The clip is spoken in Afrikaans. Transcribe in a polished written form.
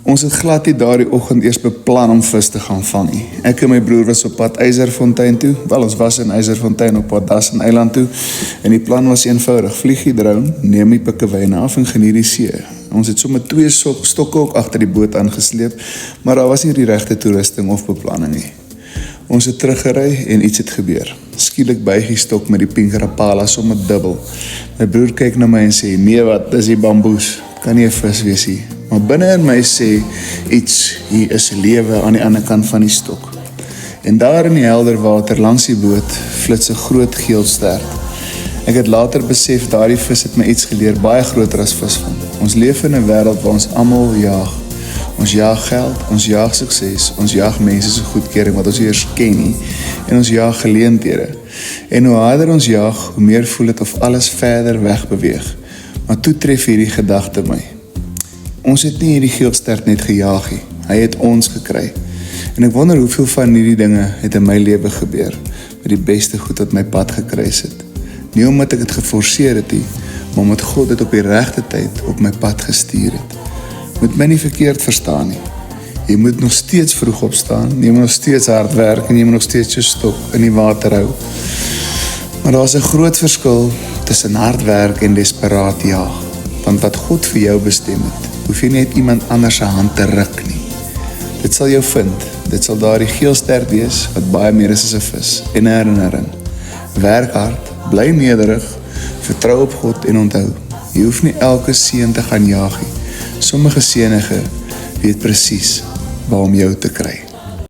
Ons het glad nie daardie oggend eers beplan om vis te gaan vang nie. Ek en my broer was op pad IJzerfontein toe. Wel, ons was in IJzerfontein op pad Das en Eiland toe. En die plan was eenvoudig. Vlieg die drone, neem die pikkewyne af en geniet die see. Ons het sommer 2 stokke ook agter die boot aangesleep, maar daar was nie die regte toerusting of beplanning nie. Ons het teruggery en iets het gebeur. Skielik buig die stok met die pink rapala sommer dubbel. My broer kyk na my en sê, nee wat, dis die bamboes. Kan nie 'n vis wees nie. Maar binne in my sê iets, hier is 'n lewe aan die ander kant van die stok. En daar in die helder water langs die boot flits 'n groot geel stert. Ek het later besef daardie vis het my iets geleer baie groter as visvang. Ons leef in 'n wêreld waar ons almal jaag. Ons jaag geld, ons jaag sukses, ons jaag mense se goedkeuring wat ons nie eers ken nie en ons jaag geleenthede. En hoe harder ons jaag, hoe meer voel dit of alles verder weg beweeg. Maar toe tref hierdie gedagte my. Ons het nie hierdie geelstert net gejaag nie, hy het ons gekry. En ek wonder hoeveel van hierdie dinge het in my lewe gebeur, met die beste goed wat my pad gekruis het. Nie omdat ek het geforseer het nie, maar omdat God dit op die regte tyd op my pad gestuur het. Moet my nie verkeerd verstaan nie. Jy moet nog steeds vroeg opstaan, jy moet nog steeds hard werk en jy moet nog steeds jou stok in die water hou. Maar daar is 'n groot verskil tussen hard werk en desperaat jaag. Want wat God vir jou bestem het, hoef jy net iemand anders se hand te ruk nie. Dit sal jou vind, dit sal daardie geelstert wees wat baie meer is as 'n vis en 'n herinnering. Werk hard, bly nederig, vertrou op God en onthou, jy hoef nie elke seën te gaan jaag nie. Sommige seënige weet presies waar om jou te kry.